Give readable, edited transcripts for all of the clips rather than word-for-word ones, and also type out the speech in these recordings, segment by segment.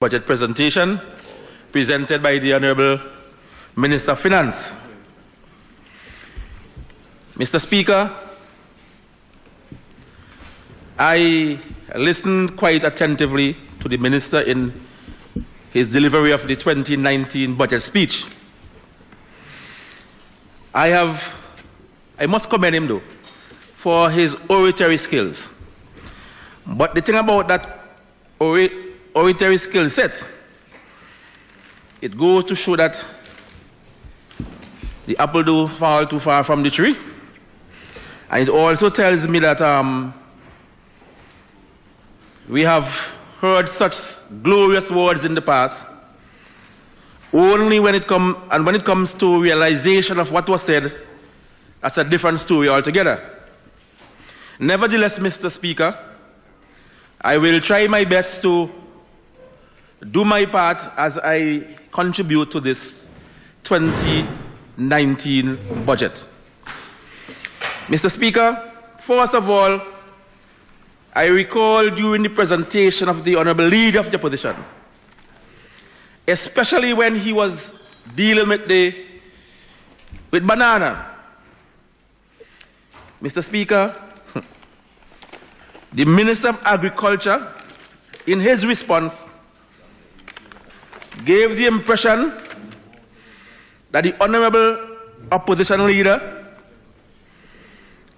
Budget presentation presented by the Honorable Minister of Finance. Mr. Speaker, I listened quite attentively to the Minister in his delivery of the 2019 budget speech. I must commend him though for his oratory skills. But the thing about that oratory skill set, it goes to show that the apple don't fall too far from the tree. And it also tells me that we have heard such glorious words in the past. Only when it comes to realization of what was said, that's a different story altogether. Nevertheless, Mr. Speaker, I will try my best to do my part as I contribute to this 2019 budget. Mr. Speaker, first of all, I recall during the presentation of the Honorable Leader of the Opposition, especially when he was dealing with banana. Mr. Speaker, the Minister of Agriculture, in his response, gave the impression that the Honorable Opposition Leader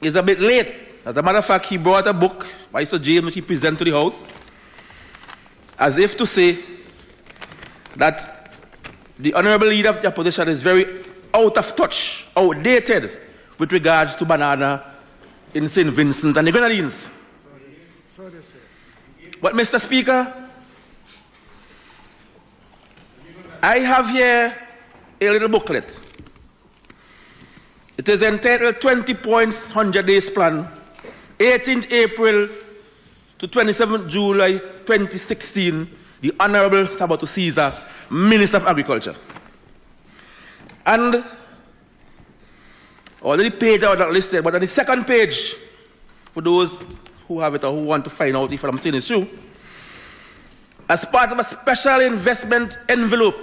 is a bit late. As a matter of fact, he brought a book by Sir James which he presented to the House, as if to say that the Honorable Leader of the Opposition is very out of touch, outdated with regards to banana in St. Vincent and the Grenadines. But Mr. Speaker, I have here a little booklet. It is entitled 20 Points 100 Days Plan, 18th April to 27th July 2016, the Honorable Sabato Caesar, Minister of Agriculture. And already page are not listed, but on the second page, for those who have it or who want to find out if I'm saying it's true, as part of a special investment envelope,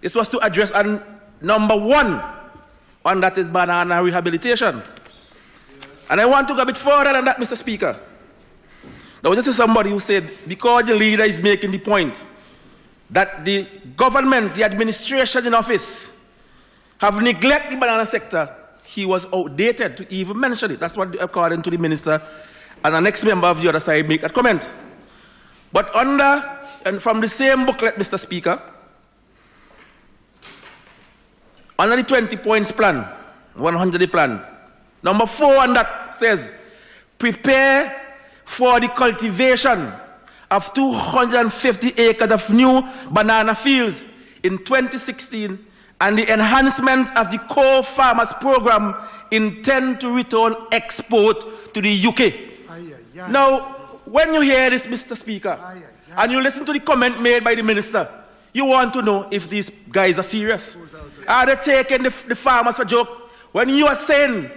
this was to address on number 1, and that is banana rehabilitation. And I want to go a bit further than that, Mr. Speaker. Now, this is somebody who said, because the leader is making the point that the government, the administration in office, have neglected the banana sector, he was outdated to even mention it. That's what, according to the minister, and the next member of the other side make that comment. But under, and from the same booklet, Mr. Speaker, under the 20 points plan, 100-day plan, number 4 on that says, prepare for the cultivation of 250 acres of new banana fields in 2016 and the enhancement of the core farmers program intend to return export to the UK. Now, when you hear this, Mr. Speaker, and you listen to the comment made by the minister, you want to know if these guys are serious. Are they taking the farmers for joke? When you are saying,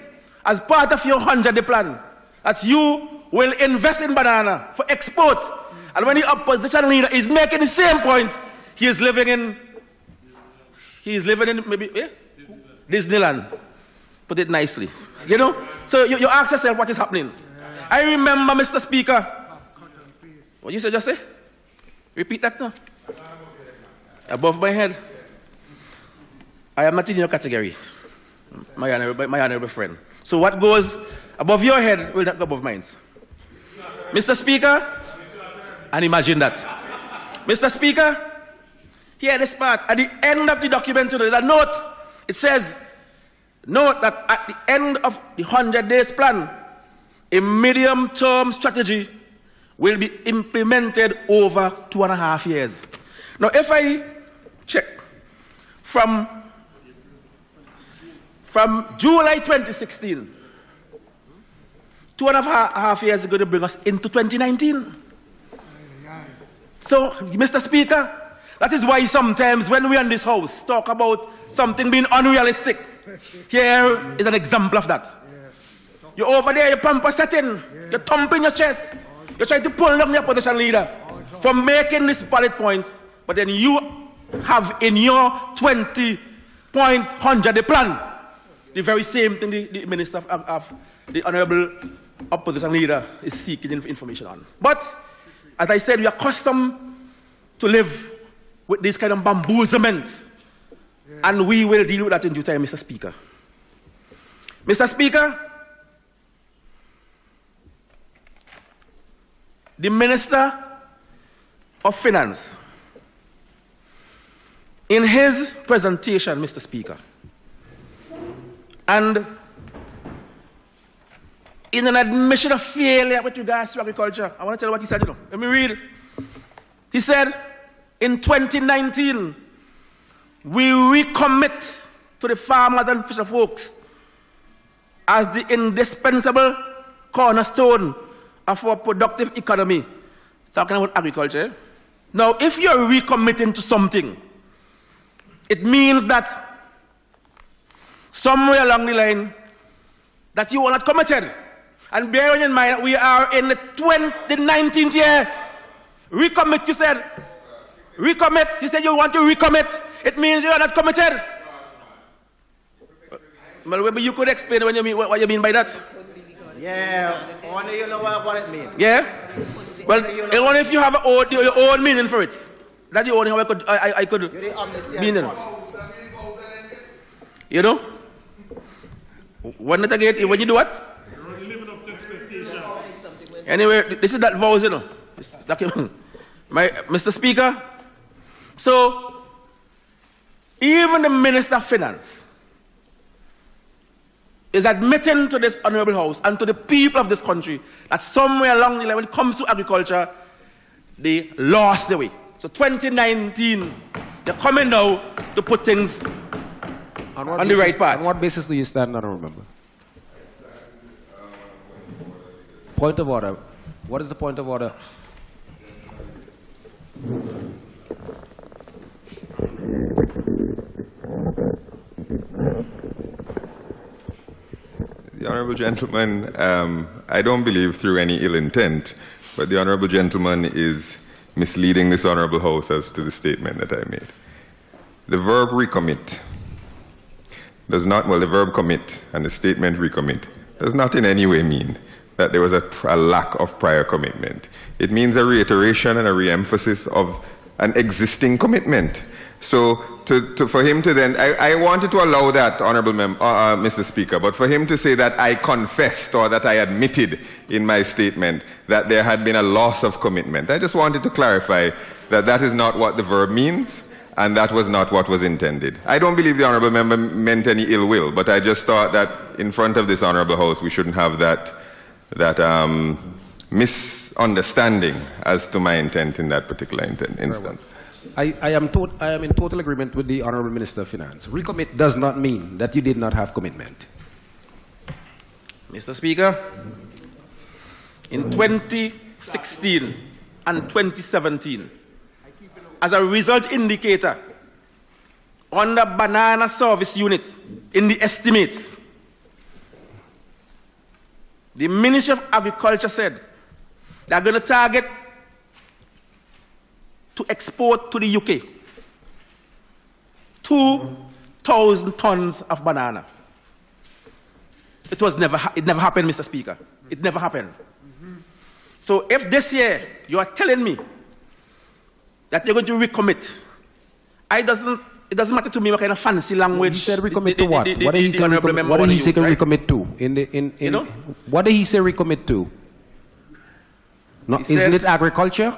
as part of your 100-day plan, that you will invest in banana for export, and when the opposition leader is making the same point, he is living in maybe Disneyland. Put it nicely, you know. So you ask yourself what is happening. I remember, Mr. Speaker. What you said just say? Repeat that now. Above my head. I am not in your category, my honorable friend. So what goes above your head will not go above mine. Mr. Speaker, and imagine that. Mr. Speaker, here this part, at the end of the document, the note, it says, note that at the end of the 100 days plan, a medium-term strategy will be implemented over 2.5 years. Now, if I check from July 2016, 2.5 years is going to bring us into 2019. So, Mr. Speaker, that is why sometimes when we in this house talk about something being unrealistic, here is an example of that. You're over there, you're pamper setting, you're thumping your chest, you're trying to pull down the opposition leader. for making this valid point, but then you have in your 20-point 100 plan the very same thing the Minister of the Honorable Opposition Leader is seeking information on. But, as I said, we are accustomed to live with this kind of bamboozlement, and we will deal with that in due time, Mr. Speaker. Mr. Speaker, the Minister of Finance, in his presentation, Mr. Speaker, and in an admission of failure with regards to agriculture, I want to tell you what he said, Let me read. He said, in 2019, we recommit to the farmers and fisher folks as the indispensable cornerstone of our productive economy. Talking about agriculture. Now, if you're recommitting to something, it means that somewhere along the line that you are not committed. And bearing in mind that we are in the 19th year, recommit, you said. Recommit, you said you want to recommit. It means you are not committed. Well, maybe you could explain what you mean by that. Yeah, only you know what it means. Yeah? Well, only if you have your own meaning for it. That's the only how I could mean it. You know? When you do what? Anyway, this is that vows, Mr. Speaker. So, even the Minister of Finance is admitting to this Honorable House and to the people of this country that somewhere along the line, when it comes to agriculture, they lost the way. So 2019, they're coming now to put things on the right path. On what basis do you stand? I don't remember. Point of order. What is the point of order? The Honourable Gentleman, I don't believe through any ill intent, but the Honourable Gentleman is misleading this Honourable House as to the statement that I made. The verb recommit does not, well, the verb commit and the statement recommit does not in any way mean that there was a lack of prior commitment. It means a reiteration and a re-emphasis of an existing commitment. So for him to then, I wanted to allow that, Honourable Mr. Speaker, but for him to say that I confessed or that I admitted in my statement that there had been a loss of commitment, I just wanted to clarify that that is not what the verb means and that was not what was intended. I don't believe the Honourable Member meant any ill will, but I just thought that in front of this Honourable House we shouldn't have that misunderstanding as to my intent in that particular instance. I am in total agreement with the Honourable Minister of Finance. Recommit does not mean that you did not have commitment. Mr. Speaker, in 2016 and 2017, as a result indicator on the banana service unit in the estimates, the Ministry of Agriculture said they are going to target to export to the UK 2,000 tons of banana. It never happened, Mr. Speaker. It never happened. So if this year you are telling me that you're going to recommit, it doesn't matter to me what kind of fancy language. He said recommit to what? What did he say recommit to? What did he say recommit to? No, isn't it agriculture?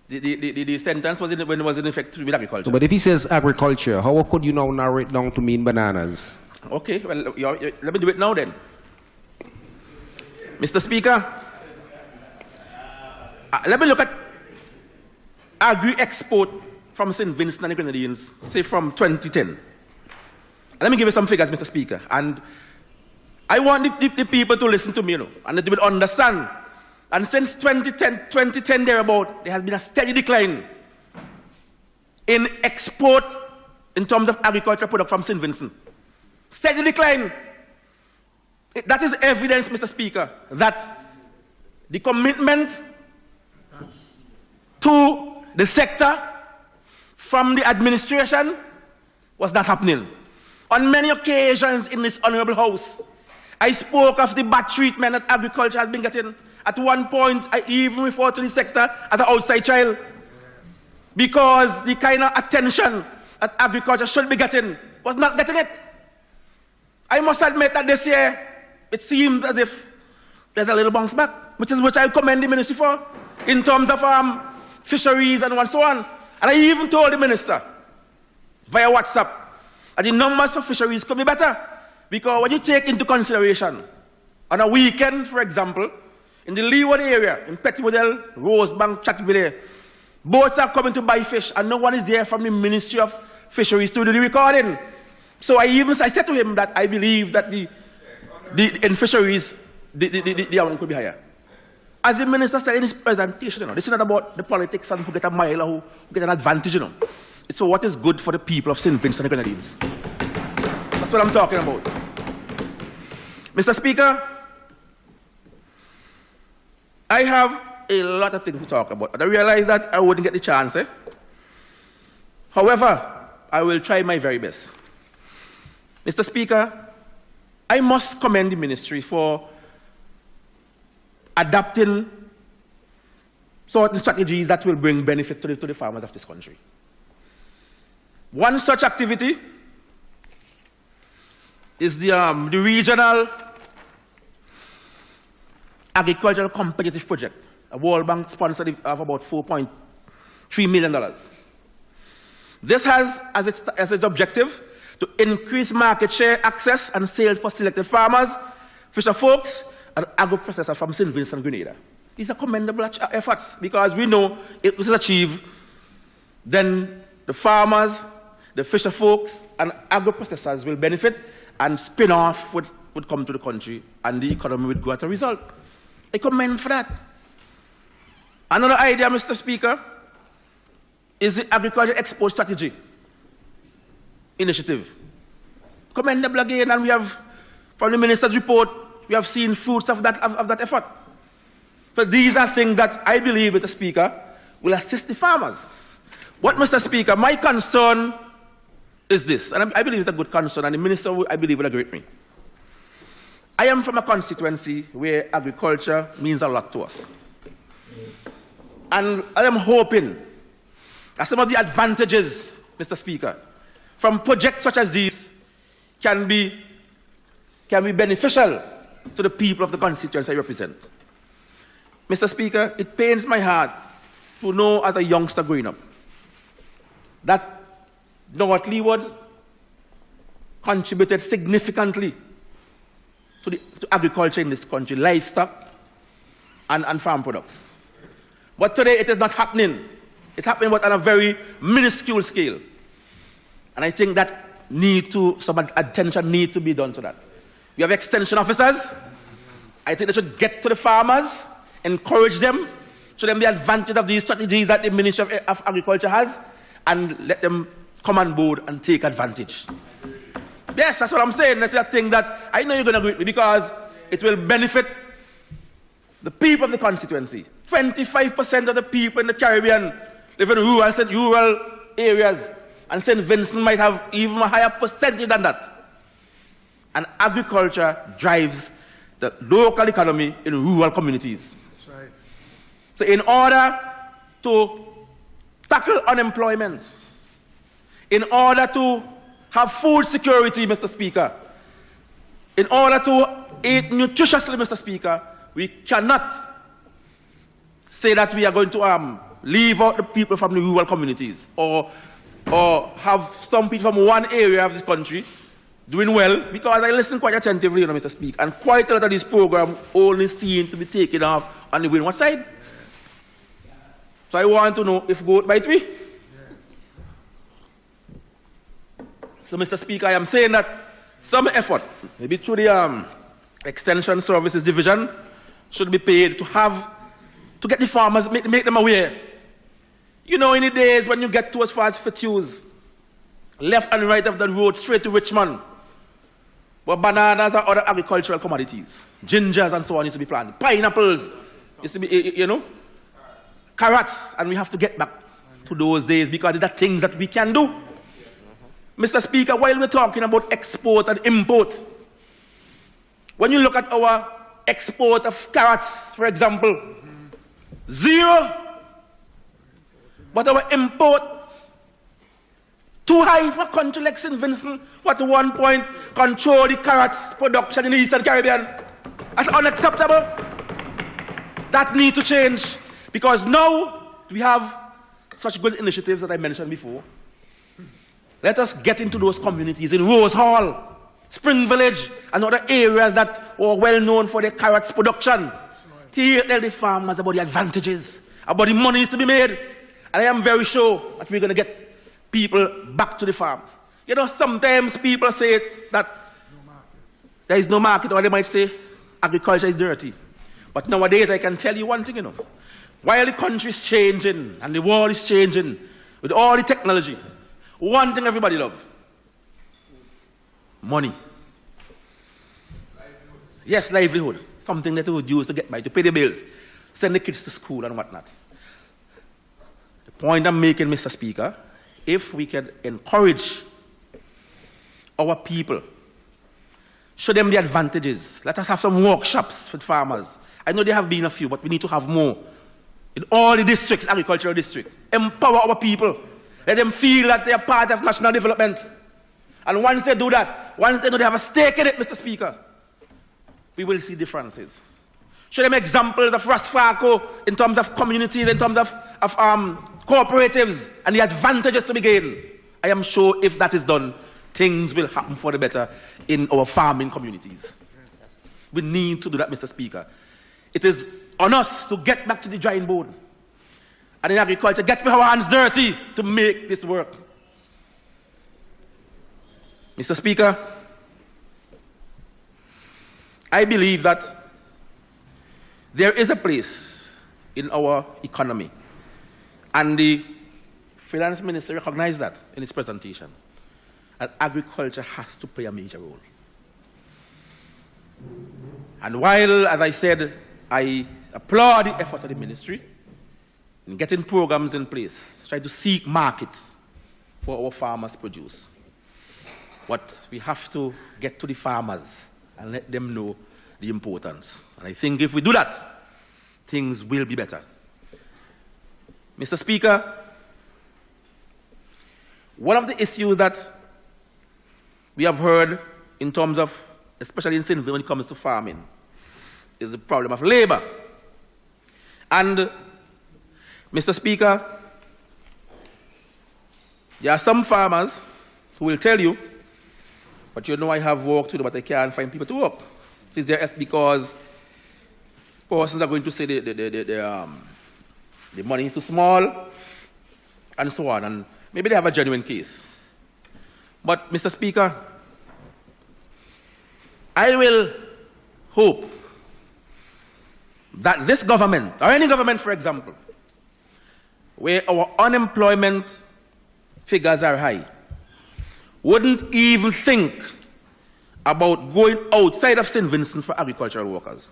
The sentence was when it was in effect with agriculture. But if he says agriculture, how could you now narrow it down to mean bananas? Okay, well, let me do it now then. Mr. Speaker, let me look at agri-export from St. Vincent and the Grenadines, say from 2010. And let me give you some figures, Mr. Speaker. And I want the people to listen to me, and they will understand. And since 2010 thereabout, there has been a steady decline in export in terms of agricultural product from St. Vincent. Steady decline. That is evidence, Mr. Speaker, that the commitment to the sector from the administration was not happening. On many occasions in this honorable house, I spoke of the bad treatment that agriculture has been getting. At one point, I even referred to the sector as an outside child, because the kind of attention that agriculture should be getting was not getting it. I must admit that this year, it seems as if there's a little bounce back, which I commend the ministry for, in terms of fisheries and so on. And I even told the minister via WhatsApp that the numbers for fisheries could be better, because when you take into consideration, on a weekend, for example, in the Leeward area, in Petitwoodell, Rosebank, Chatterville, boats are coming to buy fish, and no one is there from the Ministry of Fisheries to do the recording. So I said to him that I believe that in fisheries, the amount could be higher. As the minister said in his presentation, this is not about the politics and who get a mile or who get an advantage, It's for what is good for the people of St. Vincent and the Grenadines. That's what I'm talking about. Mr. Speaker, I have a lot of things to talk about, but I realize that I wouldn't get the chance. However, I will try my very best. Mr. Speaker, I must commend the ministry for adapting certain strategies that will bring benefit to the farmers of this country. One such activity is the regional agricultural competitive project, a World Bank sponsored of about $4.3 million. This has as its objective to increase market share, access, and sales for selected farmers, fisher folks, and agro-processors from St. Vincent and Grenada. These are commendable efforts, because we know if this is achieved, then the farmers, the fisher folks, and agro-processors will benefit, and spin-off would come to the country, and the economy would grow as a result. I commend for that. Another idea, Mr. Speaker, is the Agriculture Export Strategy Initiative. Commendable again, and we have, from the minister's report, we have seen fruits of that effort. So these are things that I believe, Mr. Speaker, will assist the farmers. What, Mr. Speaker, my concern is this, and I believe it's a good concern, and the minister, I believe, will agree with me. I am from a constituency where agriculture means a lot to us. And I am hoping that some of the advantages, Mr. Speaker, from projects such as these can be beneficial to the people of the constituency I represent. Mr. Speaker, it pains my heart to know as a youngster growing up that North Leeward contributed significantly to agriculture in this country, livestock and farm products. But today it is not happening. It's happening but on a very minuscule scale. And I think that some attention needs to be done to that. We have extension officers. I think they should get to the farmers, encourage them, show them the advantage of these strategies that the Ministry of Agriculture has, and let them come on board and take advantage. Yes, that's what I'm saying. That's a thing that I know you're going to agree with me, because it will benefit the people of the constituency. 25% of the people in the Caribbean live in rural areas, and St. Vincent might have even a higher percentage than that. And agriculture drives the local economy in rural communities. That's right. So in order to tackle unemployment, in order to have food security, Mr. Speaker, in order to eat nutritiously, Mr. Speaker, we cannot say that we are going to leave out the people from the rural communities, or have some people from one area of this country doing well, because I listen quite attentively, Mr. Speaker, and quite a lot of these programs only seem to be taken off on the windward side. So I want to know if vote by 3. So, Mr. Speaker, I am saying that some effort, maybe through the Extension Services Division, should be paid to get the farmers, make them aware. You know, in the days when you get to as far as Fitzhughes, left and right of the road, straight to Richmond, where bananas or other agricultural commodities, gingers and so on used to be planted, pineapples used to be, carrots, and we have to get back to those days because there are things that we can do. Mr. Speaker, while we're talking about export and import, when you look at our export of carrots, for example, 0. But our import, too high for a country like St. Vincent, what at one point control the carrots production in the Eastern Caribbean. That's unacceptable. That needs to change because now we have such good initiatives that I mentioned before. Let us get into those communities in Rose Hall, Spring Village, and other areas that are well known for their carrots production. Tell the farmers about the advantages, about the monies to be made. And I am very sure that we're going to get people back to the farms. You know, sometimes people say that there is no market, or they might say agriculture is dirty. But nowadays, I can tell you one thing, you know. While the country is changing and the world is changing with all the technology, one thing everybody loves: money. Yes, livelihood. Something that we would use to get by, to pay the bills, send the kids to school and whatnot. The point I'm making, Mr. Speaker, if we can encourage our people, show them the advantages. Let us have some workshops for farmers. I know there have been a few, but we need to have more. In all the districts, agricultural districts, empower our people. Let them feel that they are part of national development. And once they do that, once they know they have a stake in it, Mr. Speaker, we will see differences. Show them examples of Rasfaco in terms of communities, in terms of cooperatives, and the advantages to be gained. I am sure if that is done, things will happen for the better in our farming communities. We need to do that, Mr. Speaker. It is on us to get back to the drawing board. And in agriculture, get our hands dirty to make this work. Mr. Speaker, I believe that there is a place in our economy, and the finance minister recognized that in his presentation, and agriculture has to play a major role. And while, as I said, I applaud the efforts of the ministry in getting programs in place, trying to seek markets for our farmers' produce, but we have to get to the farmers and let them know the importance. And I think if we do that, things will be better. Mr. Speaker, one of the issues that we have heard in terms of, especially in St. Vincent when it comes to farming, is the problem of labor. And, Mr. Speaker, there are some farmers who will tell you, but you know I have work to do, but I can't find people to work. It is there because persons are going to say the money is too small, and so on, and maybe they have a genuine case. But, Mr. Speaker, I will hope that this government, or any government, for example, where our unemployment figures are high, wouldn't even think about going outside of St. Vincent for agricultural workers.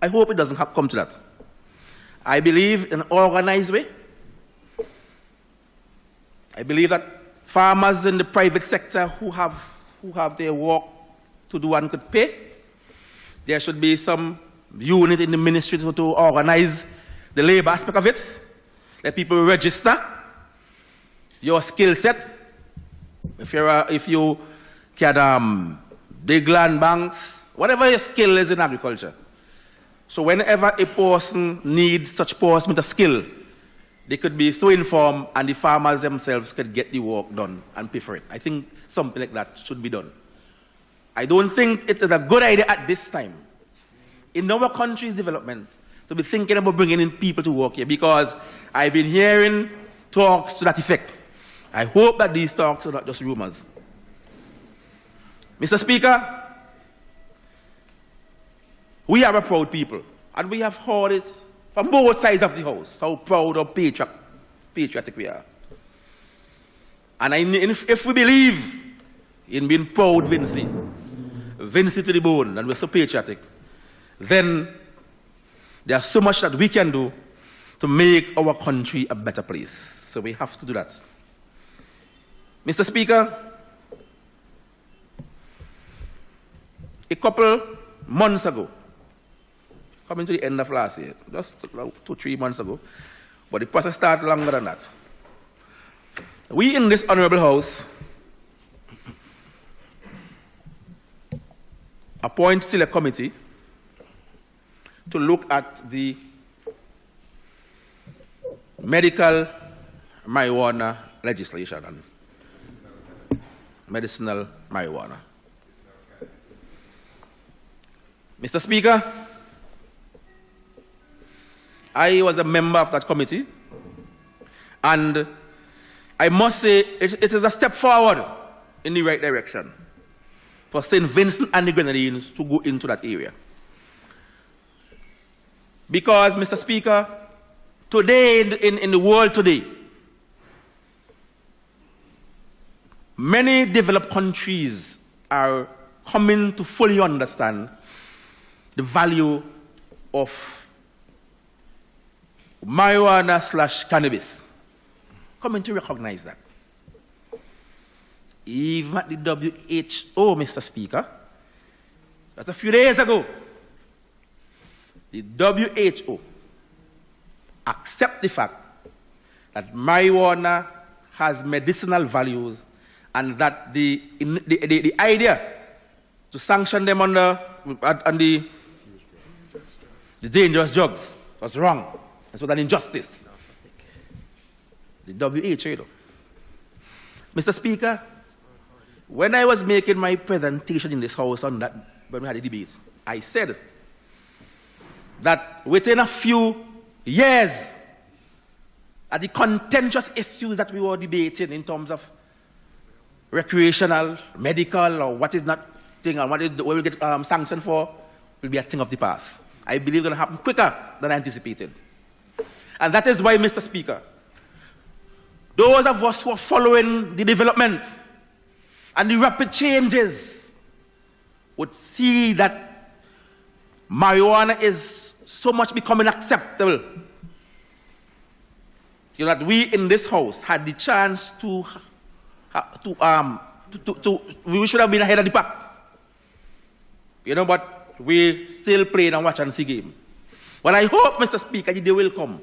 I hope it doesn't come to that. I believe in an organized way. I believe that farmers in the private sector who have their work to do and could pay, there should be some unit in the ministry to organize the labor aspect of it. Let people register your skill set. If you can dig land banks, whatever your skill is in agriculture. So whenever a person needs such person with a skill, they could be so informed and the farmers themselves could get the work done and pay for it. I think something like that should be done. I don't think it is a good idea at this time in our country's development to be thinking about bringing in people to work here, because I've been hearing talks to that effect. I hope that these talks are not just rumors. Mr. Speaker, we are a proud people, and we have heard it from both sides of the house, how proud or patriotic we are. And if we believe in being proud Vincy to the bone, and we're so patriotic, then there's so much that we can do to make our country a better place. So we have to do that. Mr. Speaker, a couple months ago, coming to the end of last year, just 2-3 months ago, but the process started longer than that. We in this honorable house appoint select committee to look at the medical marijuana legislation and medicinal marijuana. Mr. Speaker, I was a member of that committee, and I must say it is a step forward in the right direction for St. Vincent and the Grenadines to go into that area. Because, Mr. Speaker, today in the world today, many developed countries are coming to fully understand the value of marijuana/cannabis. Coming to recognize that. Even at the WHO, Mr. Speaker, just a few days ago, the WHO accept the fact that marijuana has medicinal values and that the idea to sanction them on the dangerous drugs was wrong. It was an injustice. The WHO, you know. Mr. Speaker, when I was making my presentation in this house on that, when we had the debates, I said that within a few years, at the contentious issues that we were debating in terms of recreational, medical, or what is not thing, and what we get sanctioned for, will be a thing of the past. I believe it's going to happen quicker than anticipated. And that is why, Mr. Speaker, those of us who are following the development and the rapid changes would see that marijuana is so much becoming acceptable. You know, that we in this house had the chance we should have been ahead of the pack. You know, but we still playing and watch and see game. But I hope, Mr. Speaker, the day will come.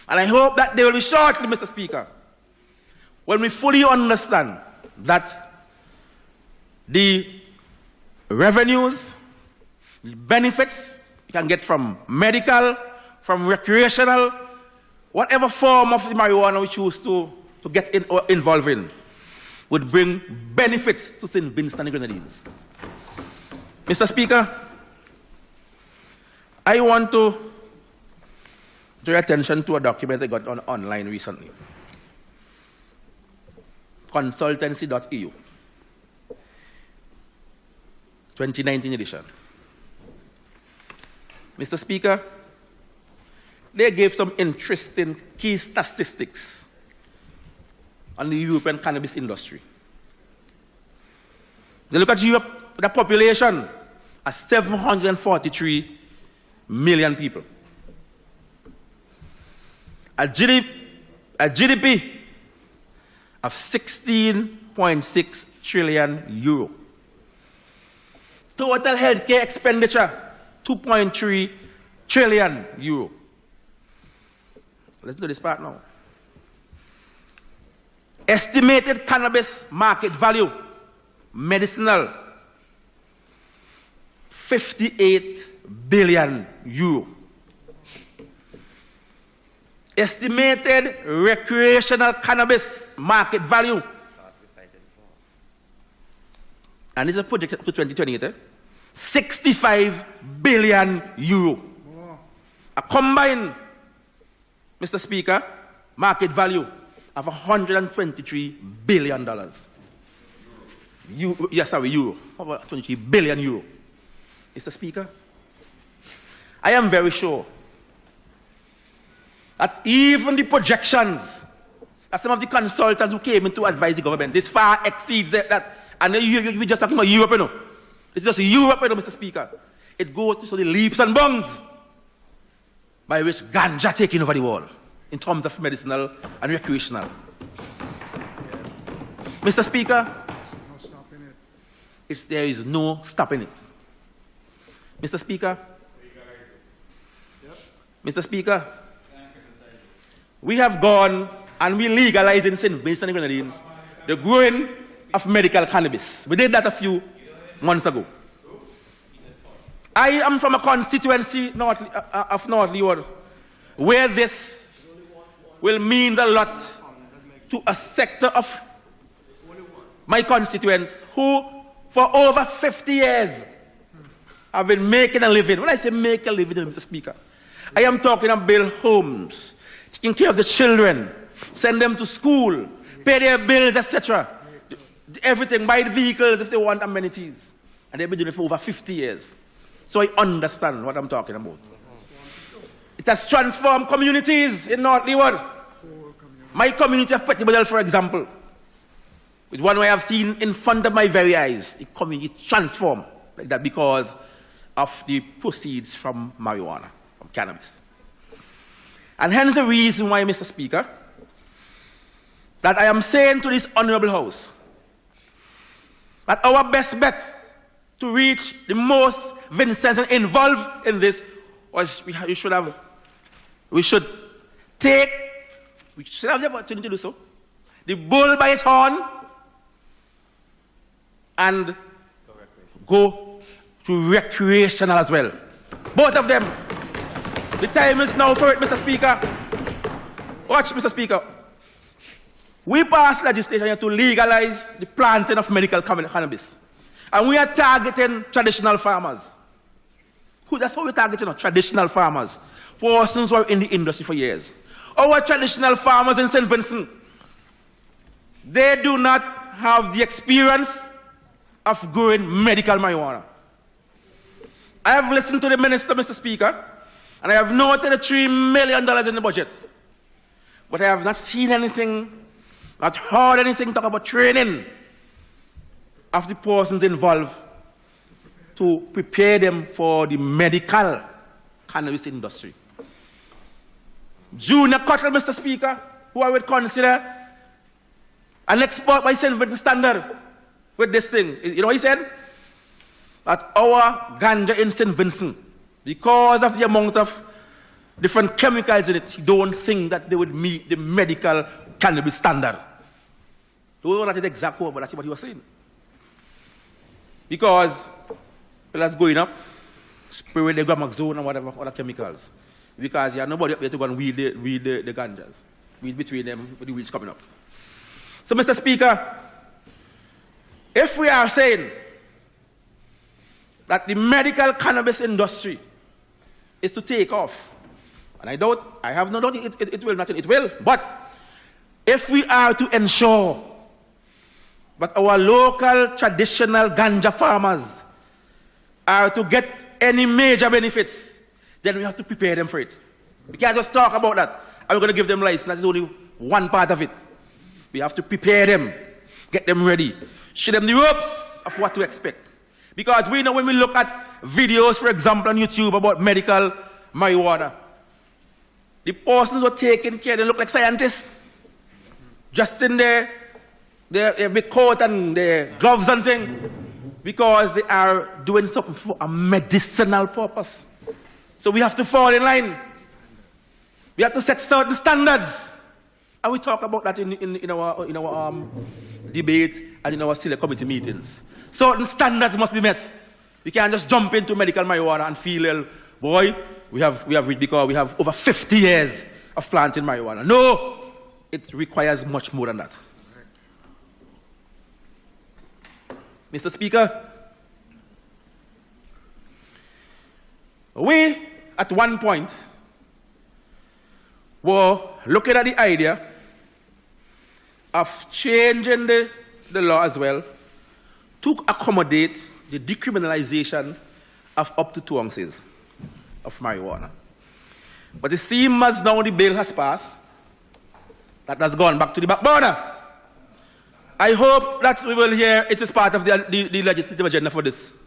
And I hope that day will be shortly, Mr. Speaker, when we fully understand that the revenues, the benefits you can get from medical, from recreational, whatever form of the marijuana we choose to get involved in, would bring benefits to St. Vincent and the Grenadines. Mr. Speaker, I want to draw your attention to a document I got online recently. Consultancy.eu, 2019 edition. Mr. Speaker, they gave some interesting key statistics on the European cannabis industry. They look at Europe, the population as 743 million people. A GDP of 16.6 trillion euro. Total healthcare expenditure, 2.3 trillion euro. Let's do this part now. Estimated cannabis market value, medicinal, 58 billion euro. Estimated recreational cannabis market value, and this is a project to 2028, 65 billion euro. A combined, Mr. Speaker, market value of $123 billion. Euro. 23 billion euro. Mr. Speaker, I am very sure that even the projections that some of the consultants who came in to advise the government, this far exceeds that. And we're just talking about Europe, you know. It's just Europe, you know, Mr. Speaker. It goes to the leaps and bounds by which ganja taking over the world in terms of medicinal and recreational. Mr. Speaker, there is no stopping it. Mr. Speaker, Mr. Speaker, we have gone and we legalized in St. Vincent and Grenadines the growing of medical cannabis. We did that a few months ago. I am from a constituency of North Leeward where this will mean a lot to a sector of my constituents who for over 50 years have been making a living. When I say make a living, Mr. Speaker, I am talking about build homes, taking care of the children, send them to school, pay their bills, etc. Everything, buy the vehicles if they want amenities. And they've been doing it for over 50 years. So I understand what I'm talking about. It has transformed communities in North Leeward. My community of Petitbodel, for example, is one where I have seen in front of my very eyes, the community transformed like that because of the proceeds from marijuana, from cannabis. And hence the reason why, Mr. Speaker, that I am saying to this honorable House that our best bet to reach the most Vincents involved in this was we should have the opportunity to do so. The bull by its horn and go to recreational as well. Both of them. The time is now for it, Mr. Speaker. Watch, Mr. Speaker. We passed legislation here to legalize the planting of medical cannabis. And we are targeting traditional farmers. That's how we're targeting traditional farmers. Persons who are in the industry for years. Our traditional farmers in St. Vincent, they do not have the experience of growing medical marijuana. I have listened to the minister, Mr. Speaker, and I have noted the $3 million in the budget. But I have not seen anything, not heard anything talk about training of the persons involved to prepare them for the medical cannabis industry. Junior cattle, Mr. Speaker, who I would consider an export by St. Vincent standard with this thing. You know what he said? That our ganja in St. Vincent, because of the amount of different chemicals in it, he don't think that they would meet the medical cannabis standard. Don't know that it's exact word, but that's what he was saying. Because that's going up, spray the gramaxone and whatever other chemicals. Because you have nobody up there to go and weed the ganjas. Weed between them with the weeds coming up. So, Mr. Speaker, if we are saying that the medical cannabis industry is to take off, and I have no doubt it will, it will, but if we are to ensure that our local traditional ganja farmers are to get any major benefits, then we have to prepare them for it. We can't just talk about that. And we're going to give them license. That's only one part of it. We have to prepare them, get them ready, show them the ropes of what to expect. Because we know when we look at videos, for example, on YouTube about medical marijuana, the persons who are taking care, they look like scientists. Just in their big coat and their gloves and things. Because they are doing something for a medicinal purpose. So we have to fall in line. We have to set certain standards. And we talk about that in our debate and in our select committee meetings. Certain standards must be met. We can't just jump into medical marijuana and feel, boy, we have reached because we have over 50 years of planting marijuana. No, it requires much more than that. Mr. Speaker, we at one point were looking at the idea of changing the law as well to accommodate the decriminalization of up to 2 ounces of marijuana. But it seems as now the bill has passed, that has gone back to the back burner. I hope that we will hear it is part of the legislative agenda for this.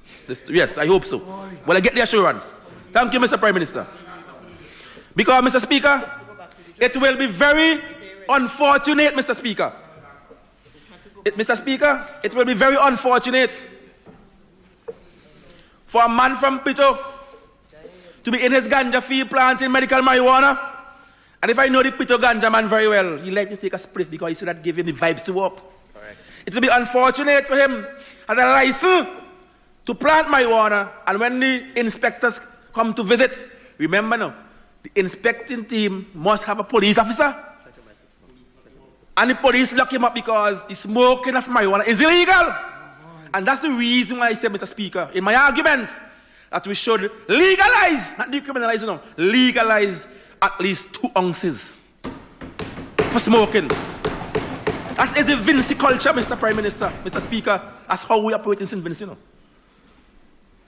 Yes, I hope so. Well, I get the assurance. Thank you, Mr. Prime Minister. Because, Mr. Speaker, it will be very unfortunate, Mr. Speaker. Mr. Speaker, it will be very unfortunate for a man from Pito to be in his ganja field planting medical marijuana. And if I know the Pito ganja man very well, he like to take a split because he said that gave him the vibes to work. Correct. It will be unfortunate for him as a license to plant marijuana, and when the inspectors come to visit, remember now, the inspecting team must have a police officer. And the police lock him up because the smoking of marijuana is illegal. And that's the reason why I said, Mr. Speaker, in my argument, that we should legalize, not decriminalize, you know, legalize at least 2 ounces for smoking. That is the Vinci culture, Mr. Prime Minister, Mr. Speaker. That's how we operate in St. Vinci, you know.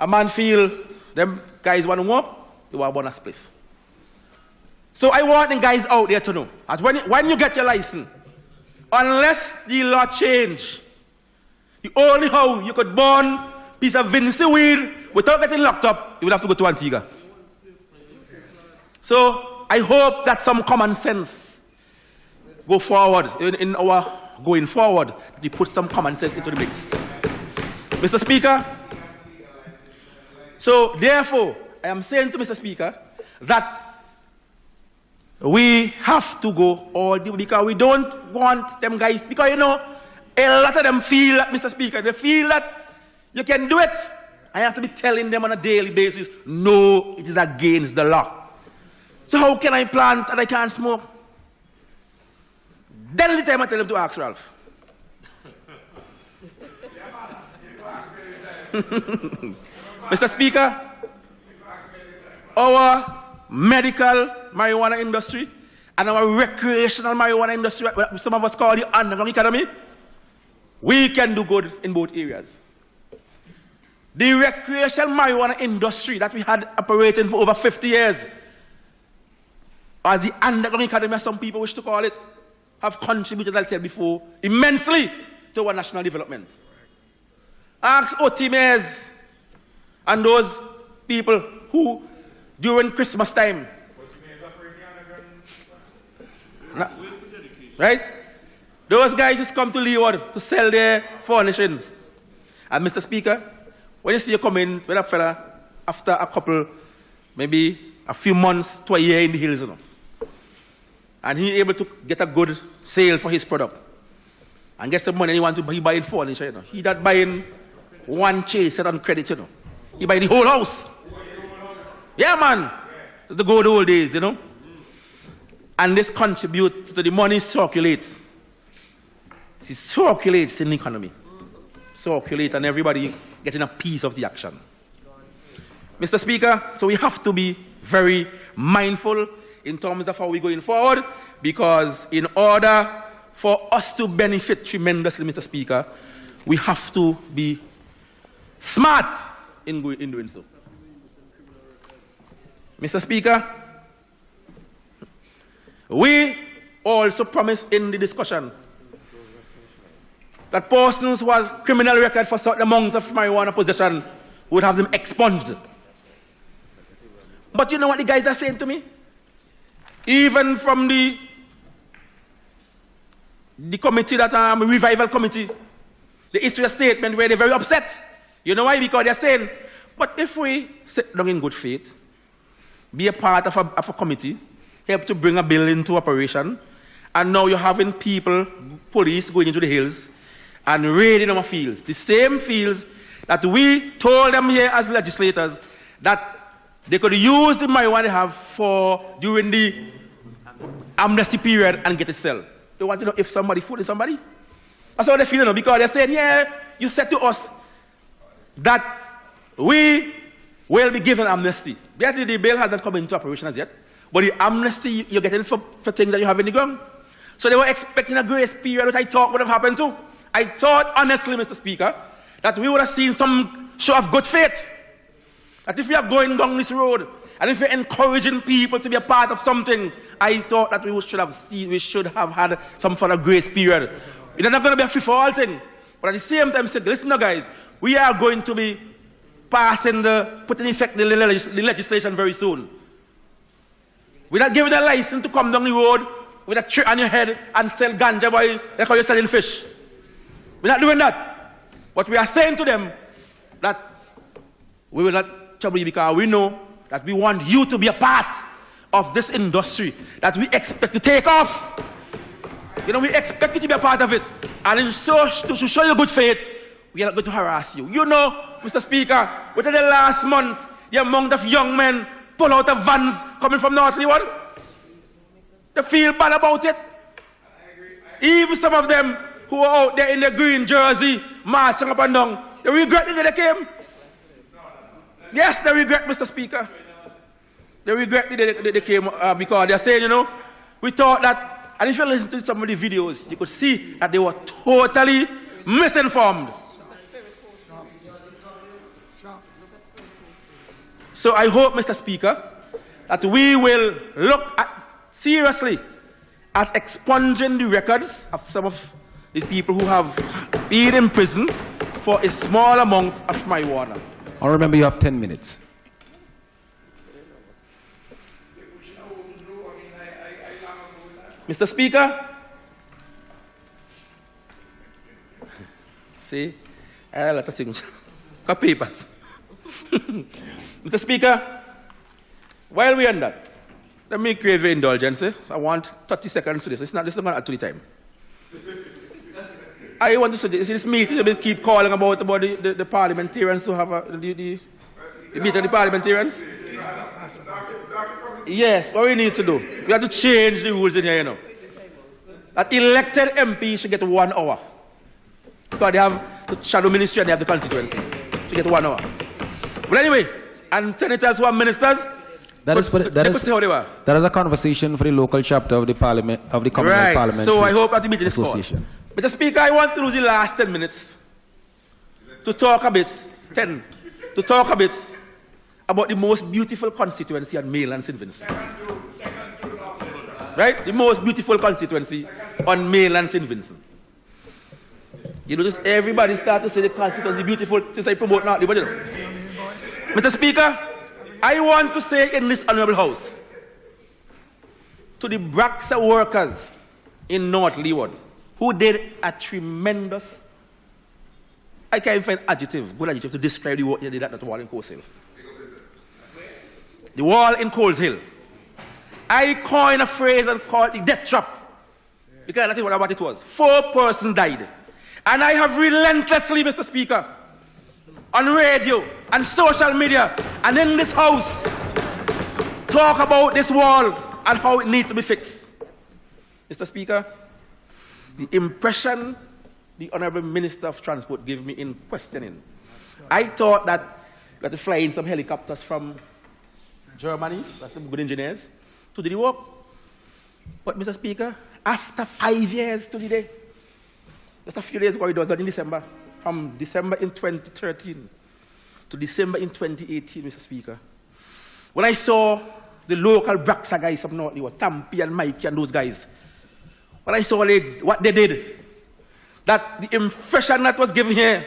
A man feel them guys want to walk, they want to burn a spliff. So I want the guys out there to know that when you get your license, unless the law change, the only how you could burn a piece of Vinci weed without getting locked up, you would have to go to Antigua. So I hope that some common sense go forward in our going forward. That we put some common sense into the mix, Mr. Speaker. So therefore, I am saying to Mr. Speaker that we have to go all the way because we don't want them guys, because you know, a lot of them feel that, Mr. Speaker, they feel that you can do it. I have to be telling them on a daily basis, no, it is against the law. So how can I plant and I can't smoke? Then the time I tell them to ask Ralph. Mr. Speaker, our medical marijuana industry and our recreational marijuana industry, what some of us call the underground economy, we can do good in both areas. The recreational marijuana industry that we had operating for over 50 years, as the underground economy, as some people wish to call it, have contributed, as I said before, immensely to our national development. Ask Otimes and those people who, during Christmas time, right? Those guys just come to Leeward to sell their furnishings. And Mr. Speaker, when you see you come in with a fella after a couple, maybe a few months to a year in the hills, you know, and he able to get a good sale for his product and get some money, he want to buy in furniture, you know. He not buying one chair set on credit, you know. He buy the whole house. Yeah, man. The good old days, you know. And this contributes to the money circulate. It circulates in the economy. Circulate and everybody getting a piece of the action. Mr. Speaker, so we have to be very mindful in terms of how we're going forward, because in order for us to benefit tremendously, Mr. Speaker, we have to be smart in doing so. Mr. Speaker, we also promised in the discussion that persons who has criminal record for certain amounts of marijuana possession would have them expunged. But you know what the guys are saying to me? Even from the committee, that revival committee, they issued a statement where they're very upset. You know why? Because they're saying, but if we sit down in good faith, be a part of a committee, help to bring a bill into operation, and now you're having people, police, going into the hills and raiding our fields. The same fields that we told them here as legislators that they could use the marijuana they have for during the amnesty period and get it sold. They want to know if somebody fooling somebody. That's how they feel, you know, because they're saying, yeah, you said to us that we will be given amnesty. Yet the bill hasn't come into operation as yet, but the amnesty you're getting for things that you have in the ground. So they were expecting a grace period, which I thought would have happened too. I thought, honestly, Mr. Speaker, that we would have seen some show of good faith. That if we are going down this road, and if we're encouraging people to be a part of something, I thought that we should have had some sort of grace period. It's not going to be a free-for-all thing. But at the same time, said, listen now, guys, we are going to be putting in effect the legislation very soon. We're not giving a license to come down the road with a tree on your head and sell ganja boy like how you're selling fish. We're not doing that. But we are saying to them that we will not trouble you because we know that we want you to be a part of this industry that we expect to take off. You know, we expect you to be a part of it. And to show you good faith, we are not going to harass you. You know, Mr. Speaker, within the last month, the amount of young men pull out of vans coming from North Leeward. They feel bad about it. Even some of them who are out there in the green jersey, marching up and down, they regret that they came. Yes, they regret, Mr. Speaker. They regret that they came because they're saying, you know, we thought that, and if you listen to some of the videos, you could see that they were totally misinformed. So I hope, Mr. Speaker, that we will look seriously at expunging the records of some of the people who have been in prison for a small amount of marijuana. I remember you have 10 minutes. Mr. Speaker, see, I have a lot of things, got papers. Mr. Speaker, while we're on that, let me crave your indulgence. So I want 30 seconds to this. This is not going to add to the time. I want to suggest this meeting, they will keep calling about the parliamentarians who have the meeting of the parliamentarians. Yes, what we need to do, we have to change the rules in here, you know. That elected MP should get 1 hour. Because they have the shadow ministry and they have the constituencies. Should get 1 hour. But anyway, and senators who are ministers, that is a conversation for the local chapter of the parliament, of the Commonwealth Parliament. So I hope that the meeting is called. Mr. Speaker, I want to use the last 10 minutes to talk a bit, about the most beautiful constituency on mainland St. Vincent. Right? The most beautiful constituency on mainland St. Vincent. You notice everybody start to say the constituency is beautiful since I promote North Leeward. Mr. Speaker, I want to say in this honorable house to the Braxa workers in North Leeward who did a tremendous, I can't find good adjective to describe the work they did at the wall in Coles Hill. The wall in Coles Hill. I coined a phrase and called it the death trap. Because that's what it was. 4 persons died. And I have relentlessly, Mr. Speaker, on radio and social media and in this house, talk about this wall and how it needs to be fixed. Mr. Speaker, the impression the Honorable Minister of Transport gave me in questioning, I thought that we had to fly in some helicopters from Germany, that's some good engineers, to do the work. But Mr. Speaker, after 5 years to the day, just a few days ago, it was done in December, from December in 2013 to December in 2018, Mr. Speaker. When I saw the local Braxa guys from North Leeward, Tampi and Mikey and those guys, when I saw what they did, that the impression that was given here,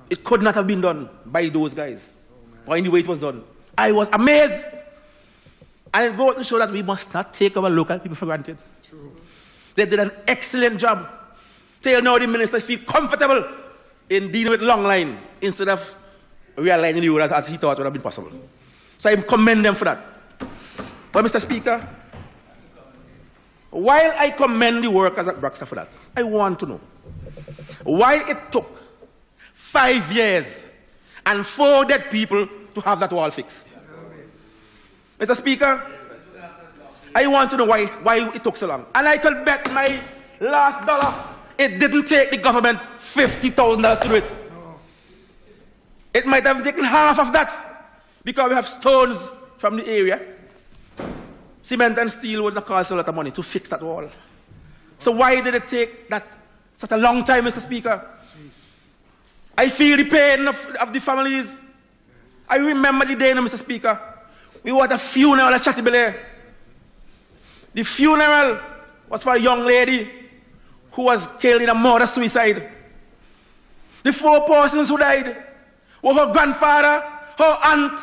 it could not have been done by those guys, or in the way it was done. I was amazed. And it goes to show that we must not take our local people for granted. True. They did an excellent job. Till now the ministers feel comfortable in dealing with long line instead of realigning the road as he thought would have been possible. So I commend them for that. But Mr. Speaker, while I commend the workers at Braxa for that, I want to know why it took 5 years and 4 dead people to have that wall fixed. Mr. Speaker, I want to know why it took so long. And I could bet my last dollar it didn't take the government $50,000 to do it. It might have taken half of that because we have stones from the area. Cement and steel would not cost a lot of money to fix that wall. So why did it take that such a long time, Mr. Speaker? I feel the pain of the families. I remember the day, Mr. Speaker. We were at a funeral at Chattibele. The funeral was for a young lady who was killed in a murder-suicide. The 4 persons who died were her grandfather, her aunt,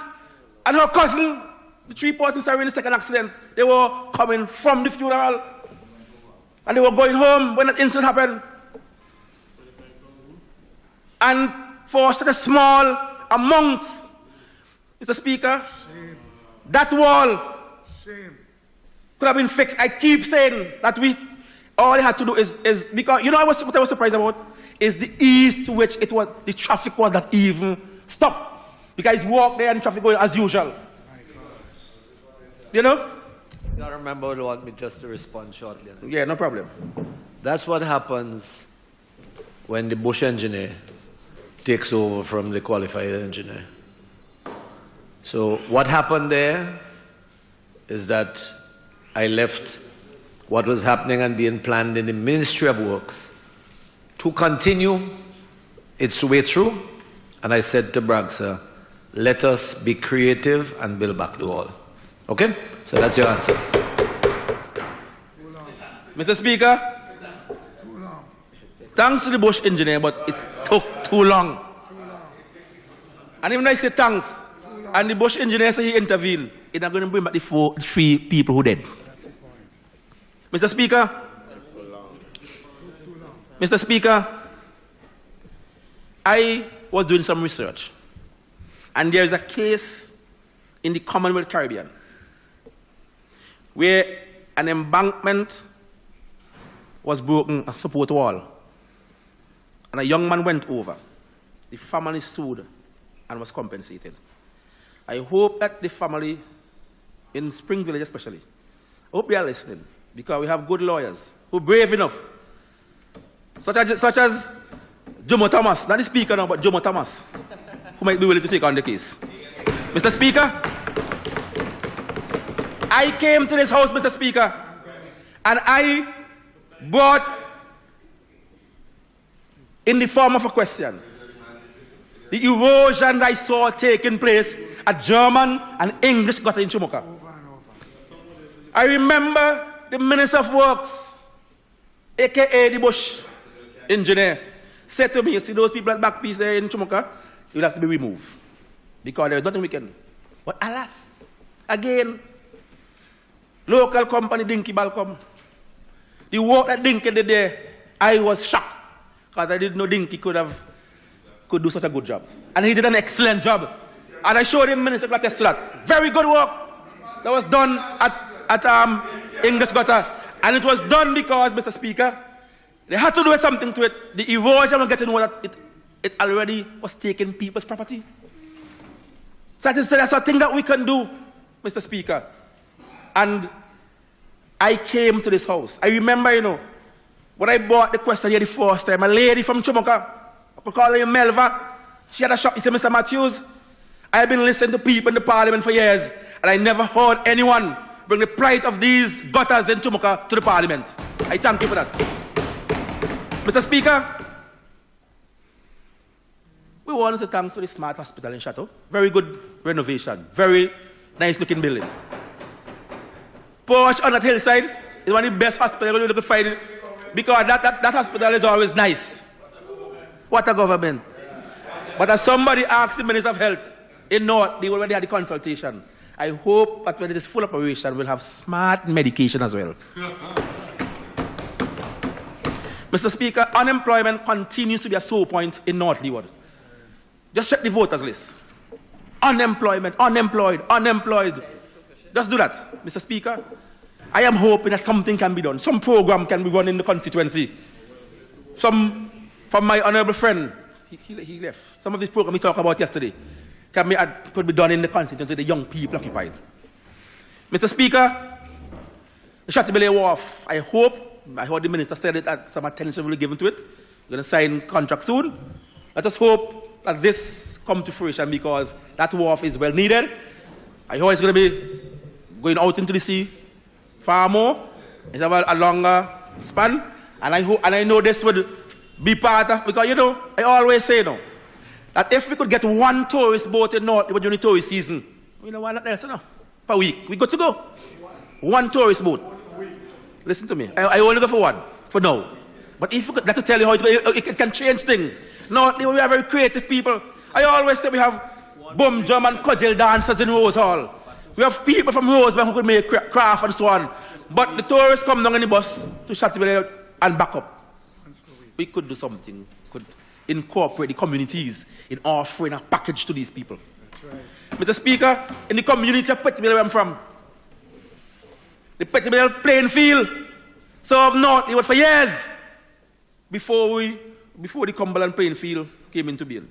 and her cousin. The 3 persons are in the second accident. They were coming from the funeral. And they were going home when that incident happened. And for such a small amount, Mr. Speaker, that wall could have been fixed. I keep saying that all they had to do is because, you know what I was surprised about? Is the ease to which the traffic was not even stopped. Because it's walk there and traffic going as usual. You know? I remember you want me just to respond shortly. Yeah, no problem. That's what happens when the bush engineer takes over from the qualified engineer. So what happened there is that I left what was happening and being planned in the Ministry of Works to continue its way through. And I said to Bragg, sir, let us be creative and build back the wall. Okay? So that's your answer. Mr. Speaker, thanks to the bush engineer, but it took too long. And even I say thanks, and the bush engineer said he intervened, he's not going to bring back the 3 people who died. Mr. Speaker, Mr. Speaker, I was doing some research, and there is a case in the Commonwealth Caribbean where an embankment was broken, a support wall, and a young man went over. The family sued and was compensated. I hope that the family in Spring Village especially, I hope they are listening, because we have good lawyers who are brave enough, such as Jomo Thomas, not the Speaker now, but Jomo Thomas, who might be willing to take on the case. Mr. Speaker, I came to this house, Mr. Speaker, and I brought in the form of a question the erosion I saw taking place at German and English gutter in Chumuka. I remember the Minister of Works, aka the Bush engineer, said to me, you see those people at back piece there in Chumuka, you'll have to be removed because there's nothing we can do. But alas, again, local company Dinky Balcom, the work that Dinky did there, I was shocked because I didn't know Dinky could do such a good job. And he did an excellent job. And I showed him Minister to attest to that. Very good work that was done at English Gutter. And it was done because, Mr. Speaker, they had to do something to it. The erosion was getting over that it already was taking people's property. So that's a thing that we can do, Mr. Speaker. And I came to this house. I remember, when I bought the question here the first time, a lady from Chumuka, I could call her Melva, she had a shop. She said, Mr. Matthews, I've been listening to people in the parliament for years, and I never heard anyone bring the plight of these gutters in Chumuka to the parliament. I thank you for that. Mr. Speaker, we want to thank for the smart hospital in Chateau. Very good renovation, very nice looking building. Porch on that hillside is one of the best hospitals you could find, because that hospital is always nice. What a government. But as somebody asked the Minister of Health in North, they already had the consultation. I hope that when it is full operation, we'll have smart medication as well. Mr. Speaker, unemployment continues to be a sore point in North Leeward. Just check the voters list. Unemployment, unemployed. Just do that, Mr. Speaker. I am hoping that something can be done. Some program can be run in the constituency. From my honorable friend, he left. Some of this program we talked about yesterday could be done in the constituency, the young people occupied. Mr. Speaker, the Shattibele Wharf, I heard the minister said that some attention will be given to it. We're going to sign contract soon. Let us hope that this comes to fruition, because that wharf is well needed. I heard it's going to be going out into the sea far more. It's about a longer span. And I know this would be part of, because I always say that if we could get one tourist boat in North during the tourist season, why not else per week? We got to go. One tourist boat. Listen to me. I only go for one, for now. But if we could, that's to tell you how it can change things. North, we are very creative people. I always say we have bum, drum, and cudgel dancers in Rose Hall. We have people from Rosebank who could make craft and so on. But the tourists come down in the bus to Chateaubriand and back up. We could do something, could incorporate the communities in offering a package to these people. That's right. Mr. Speaker, in the community of Petitbell where I'm from, the Petitbell playing field served North Leeward for years before the Cumberland playing field came into being.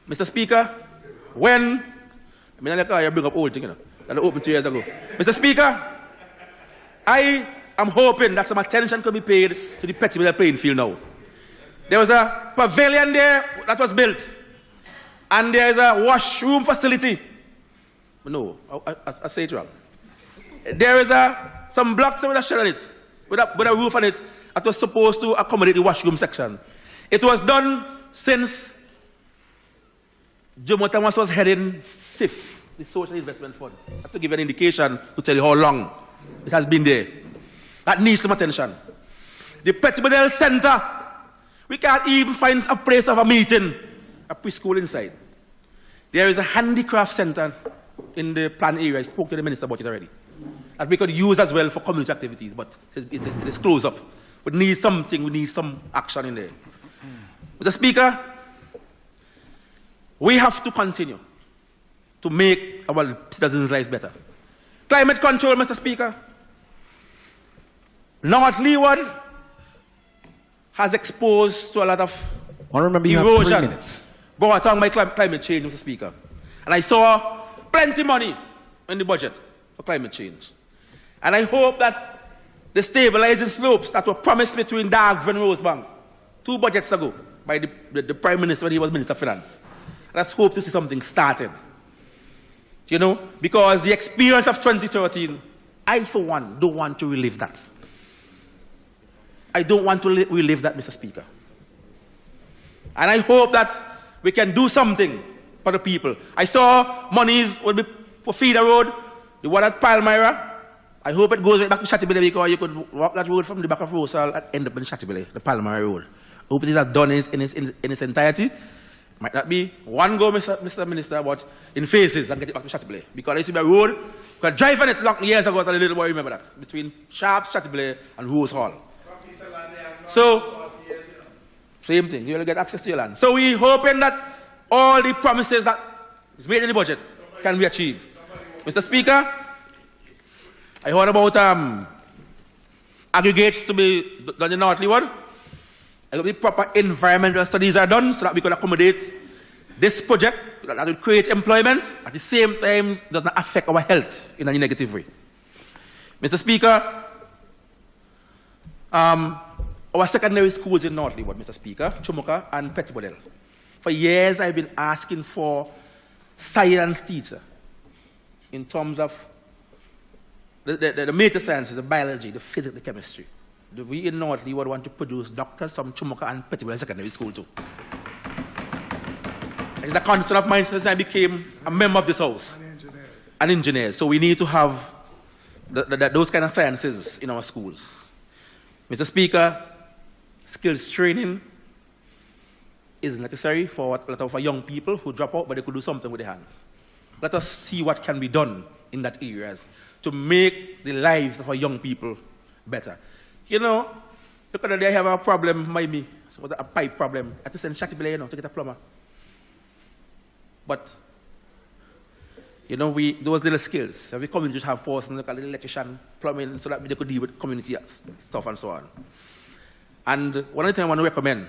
Mr. Speaker, when I bring up old thing, that opened 2 years ago. Mr. Speaker, I am hoping that some attention could be paid to the Petitbell playing field now. There was a pavilion there that was built, and there is a washroom facility. No, I say it wrong. There is some blocks with a shed on it, with a roof on it, that was supposed to accommodate the washroom section. It was done since Jomo Thomas was heading SIF, the Social Investment Fund. I have to give an indication to tell you how long it has been there. That needs some attention. The Petitbell Center, we can't even find a place of a meeting, a preschool inside. There is a handicraft center in the planned area. I spoke to the minister about it already. That we could use as well for community activities, but it is closed up. We need something, we need some action in there. Mr. Speaker, we have to continue to make our citizens' lives better. Climate control, Mr. Speaker. North Leeward has exposed to a lot of erosion brought on by climate change, Mr. Speaker. And I saw plenty of money in the budget for climate change. And I hope that the stabilizing slopes that were promised between Dargaville and Rosebank 2 budgets ago by the Prime Minister when he was Minister of Finance. Let's hope to see something started. You know, because the experience of 2013, I for one don't want to relive that. I don't want to relive that, Mr. Speaker. And I hope that we can do something for the people. I saw monies would be for Feeder Road, the one at Palmyra. I hope it goes right back to Chateaubriand because you could walk that road from the back of Rosal and end up in Chateaubriand, the Palmyra Road. I hope it is done in its entirety. Might not be one go, Mr. Minister, but in phases and get it back to Chateaubriand. Because I see the road, you could drive on it long years ago, and a little boy remember that, between Sharps, Chateaubriand, and Rose Hall. So, same thing, you will get access to your land. So we're hoping that all the promises that is made in the budget can be achieved. Mr. Speaker, I heard about aggregates to be done in North Leeward. I hope the proper environmental studies are done so that we can accommodate this project that will create employment, at the same time does not affect our health in any negative way. Mr. Speaker, our secondary schools in North Leeward, Mr. Speaker, Chumuka and Petitbell. For years I've been asking for science teacher in terms of the major sciences, the biology, the physics, the chemistry. We in North Leeward want to produce doctors from Chumuka and Petitbell Secondary School too. It's a concern of mine since I became a member of this house. An engineer. So we need to have those kind of sciences in our schools. Mr. Speaker, skills training is necessary for a lot of our young people who drop out, but they could do something with their hand. Let us see what can be done in that area to make the lives of our young people better. You know, look at the day I have a problem, maybe, a pipe problem. I have to send Chateaubriand, you know, to get a plumber. But, you know, those little skills, every community should have force and look at the electrician, plumbing, so that they could deal with community stuff and so on. And one of the things I want to recommend,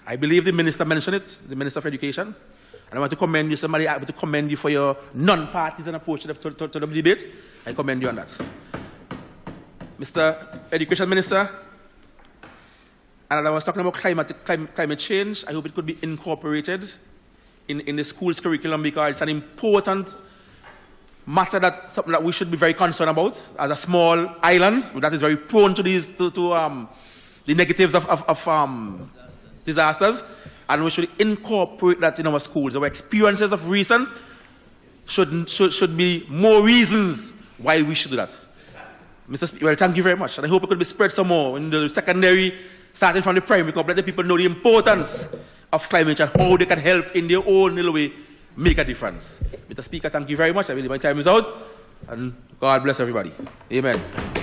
I believe the minister mentioned it, the Minister of Education, and I want to commend you, somebody able to commend you for your non-partisan approach to the debate. I commend you on that. Mr. Education Minister, and I was talking about climate change. I hope it could be incorporated in the school's curriculum because it's an important matter something that we should be very concerned about as a small island that is very prone to the negatives of disasters, and we should incorporate that in our schools. Our experiences of recent should be more reasons why we should do that. Mr. Speaker, well, thank you very much, and I hope it could be spread some more in the secondary, starting from the primary, because let the people know the importance of climate change and how they can help in their own little way make a difference. Mr. Speaker, thank you very much. I believe my time is out. And God bless everybody. Amen.